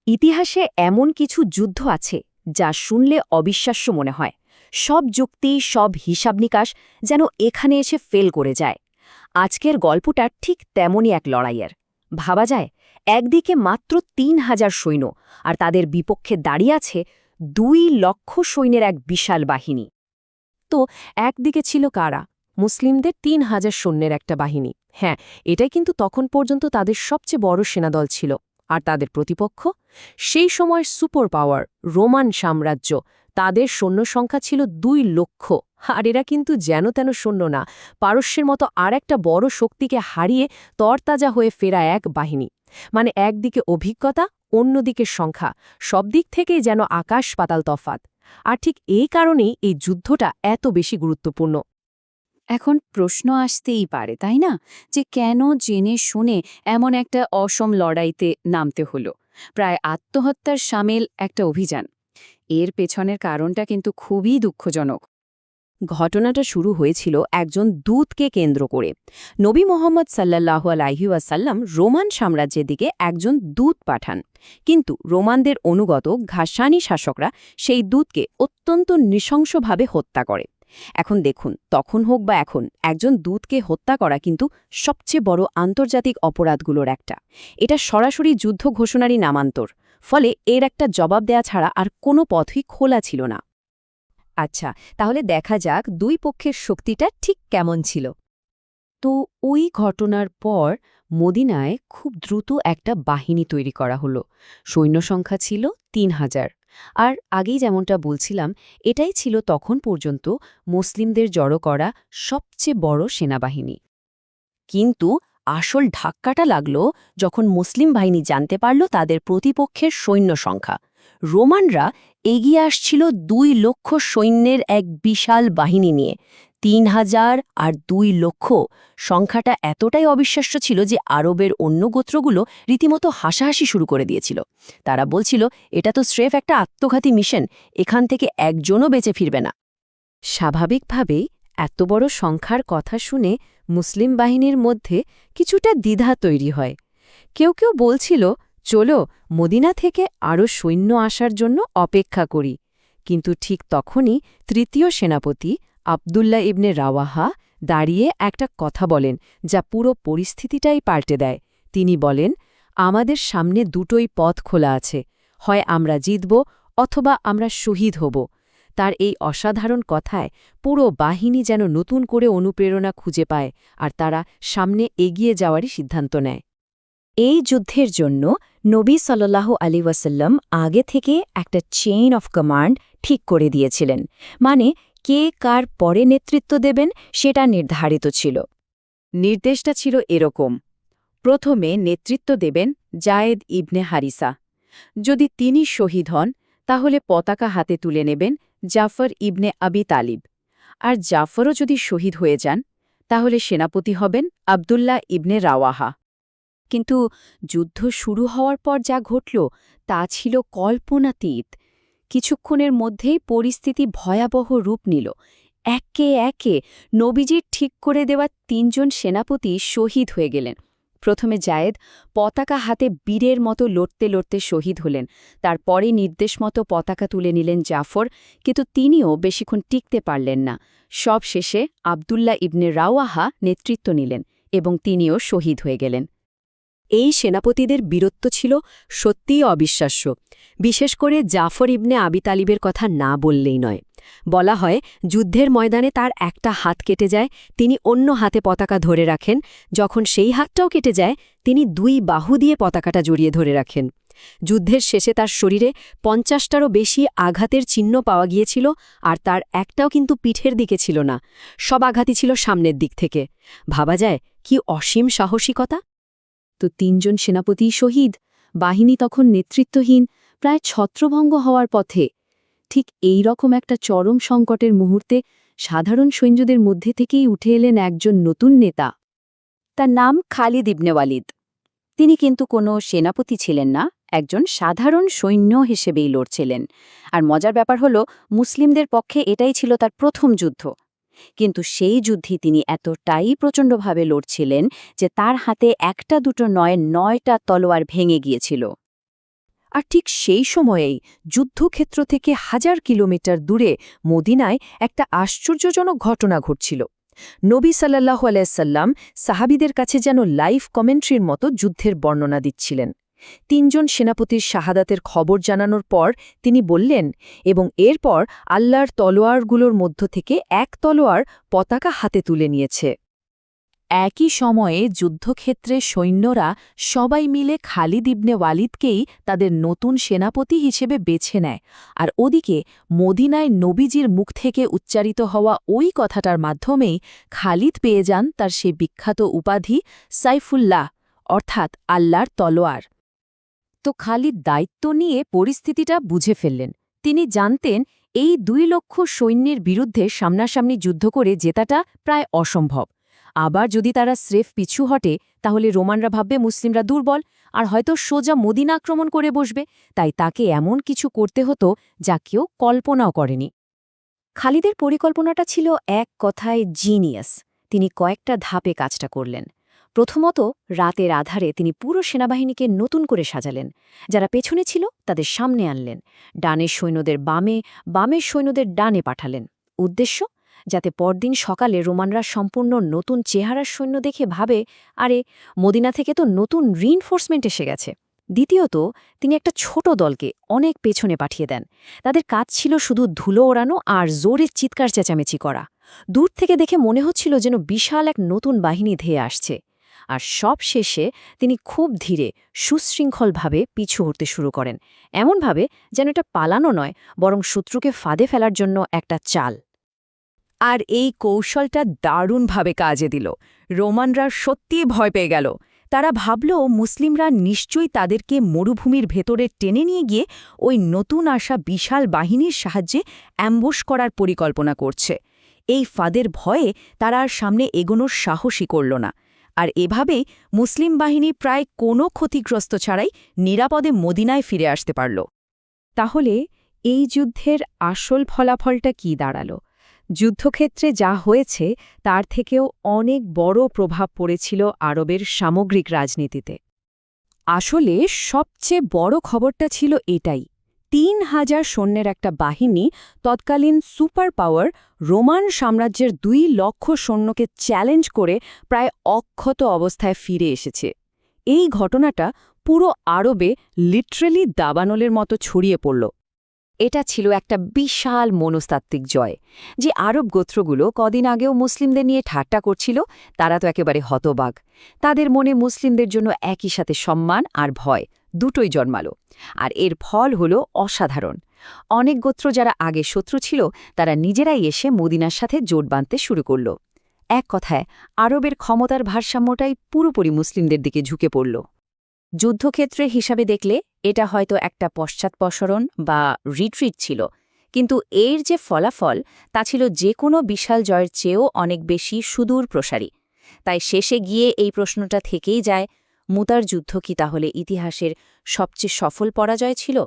ইতিহাসে এমন কিছু যুদ্ধ আছে যা শুনলে অবিশ্বাস্য মনে হয়। সব যুক্তি, সব হিসাব নিকাশ যেন এখানে এসে ফেল করে যায়। আজকের গল্পটা ঠিক তেমনই এক লড়াইয়ের। ভাবা যায়, একদিকে মাত্র ৩,০০০ সৈন্য, আর তাদের বিপক্ষে দাঁড়িয়ে আছে ২,০০,০০০ সৈন্যের এক বিশাল বাহিনী। তো একদিকে ছিল কারা? মুসলিমদের ৩,০০০ সৈন্যের একটা বাহিনী। হ্যাঁ, এটাই কিন্তু তখন পর্যন্ত তাদের সবচেয়ে বড় সেনাদল ছিল। আর তাদের প্রতিপক্ষ সেই সময়ের সুপার পাওয়ার রোমান সাম্রাজ্য। তাদের সৈন্য সংখ্যা ছিল ২,০০,০০০। আর এরা কিন্তু যেন তেন সৈন্য না, পারস্যের মতো আর একটা বড় শক্তিকে হারিয়ে তরতাজা হয়ে ফেরা এক বাহিনী। মানে একদিকে অভিজ্ঞতা, অন্যদিকে সংখ্যা, সব দিক থেকেই যেন আকাশ পাতাল তফাত। আর ঠিক এই কারণেই এই যুদ্ধটা এত বেশি গুরুত্বপূর্ণ। এখন প্রশ্ন আসতেই পারে, তাই না, যে কেন জেনে শুনে এমন একটা অসম লড়াইতে নামতে হলো? প্রায় আত্মহত্যার সামিল একটা অভিযান। এর পেছনের কারণটা কিন্তু খুবই দুঃখজনক। ঘটনাটা শুরু হয়েছিল একজন দূতকে কেন্দ্র করে। নবী মোহাম্মদ সাল্লাল্লাহু আলাইহি ওয়াসাল্লাম রোমান সাম্রাজ্যের দিকে একজন দূত পাঠান। কিন্তু রোমানদের অনুগত ঘাসানি শাসকরা সেই দূতকে অত্যন্ত নৃশংসভাবে হত্যা করে। এখন দেখুন, তখন হোক বা এখন, একজন দূতকে হত্যা করা কিন্তু সবচেয়ে বড় আন্তর্জাতিক অপরাধগুলোর একটা। এটা সরাসরি যুদ্ধ ঘোষণারই নামান্তর। ফলে এর একটা জবাব দেয়া ছাড়া আর কোনো পথই খোলা ছিল না। আচ্ছা, তাহলে দেখা যাক দুই পক্ষের শক্তিটা ঠিক কেমন ছিল। তো ওই ঘটনার পর মদিনায় খুব দ্রুত একটা বাহিনী তৈরি করা হলো। সৈন্য সংখ্যা ছিল ৩,০০০। আর আগেই যেমনটা বলছিলাম, এটাই ছিল তখন পর্যন্ত মুসলিমদের জড়ো করা সবচেয়ে বড় সেনাবাহিনী। কিন্তু আসল ধাক্কাটা লাগল যখন মুসলিম বাহিনী জানতে পারল তাদের প্রতিপক্ষের সৈন্য সংখ্যা। রোমানরা এগিয়ে আসছিল ২,০০,০০০ সৈন্যের এক বিশাল বাহিনী নিয়ে। ৩,০০০ আর ২,০০,০০০ সংখ্যাটা এতটাই অবিশ্বাস্য ছিল যে আরবের অন্য গোত্রগুলো রীতিমতো হাসাহাসি শুরু করে দিয়েছিল। তারা বলছিল, এটা তো স্রেফ একটা আত্মঘাতী মিশন, এখান থেকে একজনও বেঁচে ফিরবে না। স্বাভাবিকভাবেই এত বড় সংখ্যার কথা শুনে মুসলিম বাহিনীর মধ্যে কিছুটা দ্বিধা তৈরি হয়। কেউ কেউ বলছিল, চলো মদিনা থেকে আরও সৈন্য আসার জন্য অপেক্ষা করি। কিন্তু ঠিক তখনই তৃতীয় সেনাপতি আবদুল্লাহ ইবনে রাওয়াহা দাঁড়িয়ে একটা কথা বলেন, যা পুরো পরিস্থিতিটাই পাল্টে দেয়। তিনি বলেন, আমাদের সামনে দুটোই পথ খোলা আছে, হয় আমরা জিতব অথবা আমরা শহীদ হব। তার এই অসাধারণ কথায় পুরো বাহিনী যেন নতুন করে অনুপ্রেরণা খুঁজে পায়, আর তারা সামনে এগিয়ে যাওয়ারই সিদ্ধান্ত নেয়। এই যুদ্ধের জন্য নবী সাল্লাল্লাহু আলাইহি ওয়াসাল্লাম আগে থেকে একটা চেইন অফ কমান্ড ঠিক করে দিয়েছিলেন। মানে কে কার পরে নেতৃত্ব দেবেন সেটা নির্ধারিত ছিল। নির্দেশটা ছিল এরকম: প্রথমে নেতৃত্ব দেবেন জায়েদ ইবনে হারিসা। যদি তিনি শহীদ হন, তাহলে পতাকা হাতে তুলে নেবেন জাফর ইবনে আবি তালিব। আর জাফরও যদি শহীদ হয়ে যান, তাহলে সেনাপতি হবেন আবদুল্লাহ ইবনে রাওয়াহা। কিন্তু যুদ্ধ শুরু হওয়ার পর যা ঘটল তা ছিল কল্পনাতীত। কিছুক্ষণের মধ্যেই পরিস্থিতি ভয়াবহ রূপ নিল। একে একে নবীজির ঠিক করে দেওয়া ৩ জন সেনাপতি শহীদ হয়ে গেলেন। প্রথমে জায়েদ পতাকা হাতে বীরের মতো লড়তে লড়তে শহীদ হলেন। তারপরে নির্দেশ মতো পতাকা তুলে নিলেন জাফর, কিন্তু তিনিও বেশিক্ষণ টিকতে পারলেন না। সব শেষে আবদুল্লাহ ইবনে রাওয়াহা নেতৃত্ব নিলেন এবং তিনিও শহীদ হয়ে গেলেন। এই সেনাপতিদের বীরত্ব ছিল সত্যিই অবিশ্বাস্য। বিশেষ করে জাফর ইবনে আবি তালিবের কথা না বললেই নয়। বলা হয়, যুদ্ধের ময়দানে তার একটা হাত কেটে যায়, তিনি অন্য হাতে পতাকা ধরে রাখেন। যখন সেই হাতটাও কেটে যায়, তিনি ২ বাহু দিয়ে পতাকাটা জড়িয়ে ধরে রাখেন। যুদ্ধের শেষে তার শরীরে ৫০টারও বেশি আঘাতের চিহ্ন পাওয়া গিয়েছিল, আর তার একটাও কিন্তু পিঠের দিকে ছিল না। সব আঘাতই ছিল সামনের দিক থেকে। ভাবা যায় কি অসীম সাহসিকতা! তো ৩ জন সেনাপতি শহীদ, বাহিনী তখন নেতৃত্বহীন, প্রায় ছত্রভঙ্গ হওয়ার পথে। ঠিক এই রকম একটা চরম সংকটের মুহূর্তে সাধারণ সৈন্যদের মধ্যে থেকেই উঠে এলেন একজন নতুন নেতা। তার নাম খালিদ ইবনে ওয়ালিদ। তিনি কিন্তু কোনো সেনাপতি ছিলেন না, একজন সাধারণ সৈন্য হিসেবেই লড়ছিলেন। আর মজার ব্যাপার হলো, মুসলিমদের পক্ষে এটাই ছিল তার প্রথম যুদ্ধ। কিন্তু সেই যুদ্ধে তিনি এতটাই প্রচণ্ডভাবে লড়ছিলেন যে তার হাতে একটা দুটো নয়, ৯টা তলোয়ার ভেঙে গিয়েছিল। আর ঠিক সেই সময়েই যুদ্ধক্ষেত্র থেকে 1000 কিলোমিটার দূরে মদিনায় একটা আশ্চর্যজনক ঘটনা ঘটছিল। নবী সাল্লাল্লাহু আলাইহি সাল্লাম সাহাবীদের কাছে যেন লাইভ কমেন্ট্রির মতো যুদ্ধের বর্ণনা দিচ্ছিলেন। 3 জন সেনাপতির শাহাদাতের খবর জানানোর পর তিনি বললেন, এবং এরপর আল্লাহর তলোয়ারগুলোর মধ্য থেকে এক তলোয়ার পতাকা হাতে তুলে নিয়েছে। একই সময়ে যুদ্ধক্ষেত্রে সৈন্যরা সবাই মিলে খালিদ ইবনে ওয়ালিদকেই তাদের নতুন সেনাপতি হিসেবে বেছে নেয়, আর ওদিকে মদিনায় নবীজির মুখ থেকে উচ্চারিত হওয়া ওই কথাটার মাধ্যমেই খালিদ পেয়ে যান তার সে বিখ্যাত উপাধি সাইফুল্লাহ, অর্থাৎ আল্লাহর তলোয়ার। তো খালিদ দায়িত্ব নিয়ে পরিস্থিতিটা বুঝে ফেললেন। তিনি জানতেন এই 2 লক্ষ সৈন্যের বিরুদ্ধে সামনাসামনি যুদ্ধ করে জেতাটা প্রায় অসম্ভব। আবার যদি তারা স্রেফ পিছু হটে তাহলে রোমানরা ভাববে মুসলিমরা দুর্বল আর হয়তো সোজা মদিনা আক্রমণ করে বসবে, তাই তাকে এমন কিছু করতে হতো যা কেউ কল্পনাও করেনি। খালিদের পরিকল্পনাটা ছিল এক কথায় জিনিয়াস। তিনি কয়েকটা ধাপে কাজটা করলেন। প্রথমত, রাতের আধারে তিনি পুরো সেনাবাহিনীকে নতুন করে সাজালেন। যারা পেছনে ছিল তাদের সামনে আনলেন, ডানের সৈন্যদের বামে, বামের সৈন্যদের ডানে পাঠালেন। উদ্দেশ্য, যাতে পরদিন সকালে রোমানরা সম্পূর্ণ নতুন চেহারার সৈন্য দেখে ভাবে, আরে মদিনা থেকে তো নতুন রিইনফোর্সমেন্ট এসে গেছে। দ্বিতীয়ত, তিনি একটা ছোট দলকে অনেক পেছনে পাঠিয়ে দেন। তাদের কাজ ছিল শুধু ধুলো ওড়ানো আর জোরে চিৎকার চেঁচামেচি করা। দূর থেকে দেখে মনে হচ্ছিল যেন বিশাল এক নতুন বাহিনী ধেয়ে আসছে। আর সব শেষে তিনি খুব ধীরে, সুশৃঙ্খলভাবে পিছু হতে শুরু করেন, এমনভাবে যেন এটা পালানো নয়, বরং শত্রুকে ফাঁদে ফেলার জন্য একটা চাল। আর এই কৌশলটা দারুণভাবে কাজে দিল। রোমানরা সত্যিই ভয় পেয়ে গেল। তারা ভাবল মুসলিমরা নিশ্চয়ই তাদেরকে মরুভূমির ভেতরে টেনে নিয়ে গিয়ে ওই নতুন আসা বিশাল বাহিনীর সাহায্যে অ্যাম্বুশ করার পরিকল্পনা করছে। এই ফাঁদের ভয়ে তারা আর সামনে এগোনোর সাহসই করল না। আর এভাবেই মুসলিম বাহিনী প্রায় কোনো ক্ষতিগ্রস্ত ছাড়াই নিরাপদে মদিনায় ফিরে আসতে পারল। তাহলে এই যুদ্ধের আসল ফলাফলটা কি দাঁড়ালো? যুদ্ধক্ষেত্রে যা হয়েছে তার থেকেও অনেক বড় প্রভাব পড়েছিল আরবের সামগ্রিক রাজনীতিতে। আসলে সবচেয়ে বড় খবরটা ছিল এটাই, 3000 সৈন্যের একটা বাহিনী, তৎকালীন সুপার পাওয়ার রোমান সাম্রাজ্যের 2 লক্ষ সৈন্যকে চ্যালেঞ্জ করে প্রায় অক্ষত অবস্থায় ফিরে এসেছে। এই ঘটনাটা পুরো আরবে লিটারেলি দাবানলের মতো ছড়িয়ে পড়ল। এটা ছিল একটা বিশাল মনস্তাত্ত্বিক জয়। যে আরব গোত্রগুলো কদিন আগেও মুসলিমদের নিয়ে ঠাট্টা করছিল, তারা তো একেবারে হতবাক। তাদের মনে মুসলিমদের জন্য একই সাথে সম্মান আর ভয় দুটোই জন্মালো। আর এর ফল হলো অসাধারণ। অনেক গোত্র যারা আগে শত্রু ছিল তারা নিজেরাই এসে মদিনার সাথে জোট বাঁধতে শুরু করল। এক কথায় আরবের ক্ষমতার ভারসাম্যটাই পুরোপুরি মুসলিমদের দিকে ঝুঁকে পড়ল। যুদ্ধক্ষেত্রে হিসাবে দেখলে এটা হয়তো একটা পশ্চাৎপসরণ বা রিট্রিট ছিল, কিন্তু এর যে ফলাফল তা ছিল যে কোনো বিশাল জয়ের চেয়েও অনেক বেশি সুদূর প্রসারী। তাই শেষে গিয়ে এই প্রশ্নটা থেকেই যায়, মুতার যুদ্ধ কি তাহলে ইতিহাসের সবচেয়ে সফল পরাজয় ছিল?